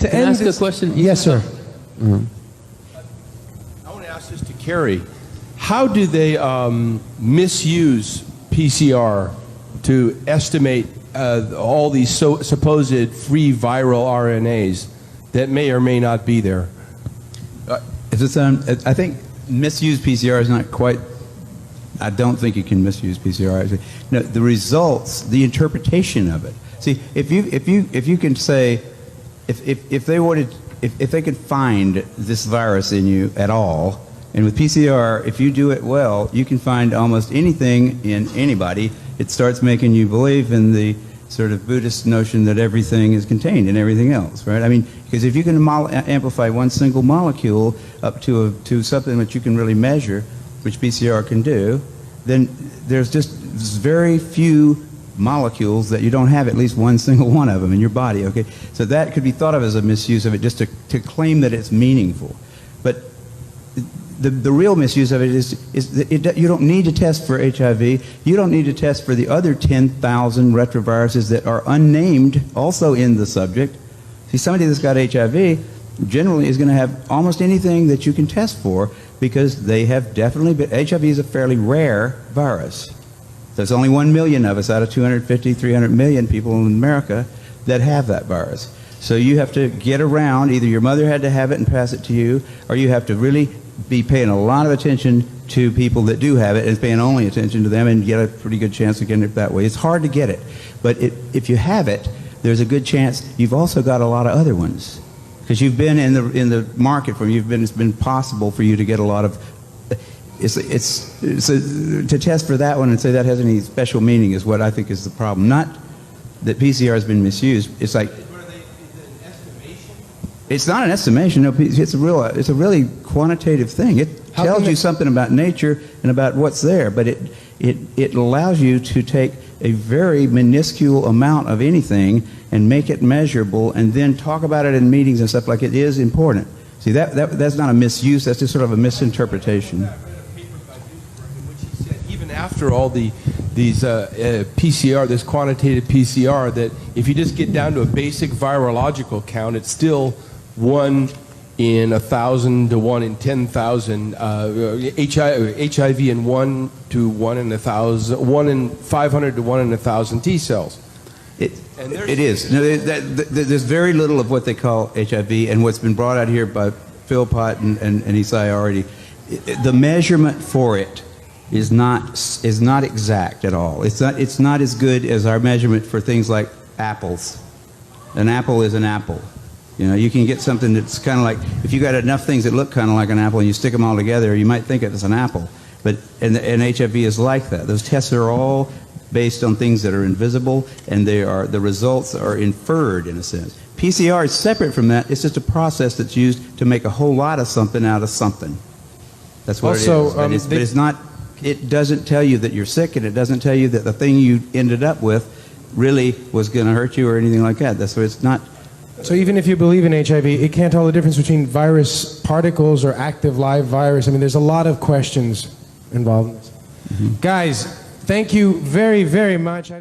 Can I ask a question? Yes, sir. I want to ask this to Kary. How do they misuse PCR to estimate all these supposed free viral RNAs that may or may not be there? I think misuse PCR is not quite. I don't think you can misuse PCR. Actually, no, the results, the interpretation of it. See, if you can say, if they could find this virus in you at all, and with PCR, if you do it well, you can find almost anything in anybody. It starts making you believe in the sort of Buddhist notion that everything is contained in everything else, right? I mean, because if you can amplify one single molecule up to something that you can really measure, which PCR can do, then there's just very few molecules that you don't have at least one single one of them in your body, okay? So that could be thought of as a misuse of it, just to claim that it's meaningful. But the real misuse of it is that you don't need to test for HIV. You don't need to test for the other 10,000 retroviruses that are unnamed also in the subject. See, somebody that's got HIV generally is going to have almost anything that you can test for because they have definitely been. HIV is a fairly rare virus. There's only 1 million of us out of 250, 300 million people in America that have that virus. So you have to get around, either your mother had to have it and pass it to you, or you have to really be paying a lot of attention to people that do have it and paying only attention to them and get a pretty good chance of getting it that way. It's hard to get it, but if you have it, there's a good chance you've also got a lot of other ones because you've been in the market for it's been possible for you to get a lot of. To test for that one and say that has any special meaning is what I think is the problem. Not that PCR has been misused. It's like. It's not an estimation. No, it's a really quantitative thing. It tells you something about nature and about what's there, but it allows you to take a very minuscule amount of anything and make it measurable, and then talk about it in meetings and stuff like it is important. See, that's not a misuse. That's just sort of a misinterpretation. I read a paper by Duisberg in which he said even after all these PCR, this quantitative PCR, that if you just get down to a basic virological count, it's still 1 in 1,000 to 1 in 10,000 HIV, and 1 to 1 in 1,000, 1 in 500 to 1 in 1,000 T cells. It is. No, there's very little of what they call HIV, and what's been brought out here by Phil Pott and Isai already. The measurement for it is not exact at all. It's not as good as our measurement for things like apples. An apple is an apple. You know, you can get something that's kind of like, if you got enough things that look kind of like an apple and you stick them all together, you might think it's an apple. But and HIV is like that. Those tests are all based on things that are invisible, and the results are inferred in a sense. PCR is separate from that. It's just a process that's used to make a whole lot of something out of something. That's what it is. But it's not. It doesn't tell you that you're sick, and it doesn't tell you that the thing you ended up with really was going to hurt you or anything like that. That's why it's not. So even if you believe in HIV, it can't tell the difference between virus particles or active live virus. I mean, there's a lot of questions involved in this. Guys, thank you very, very much.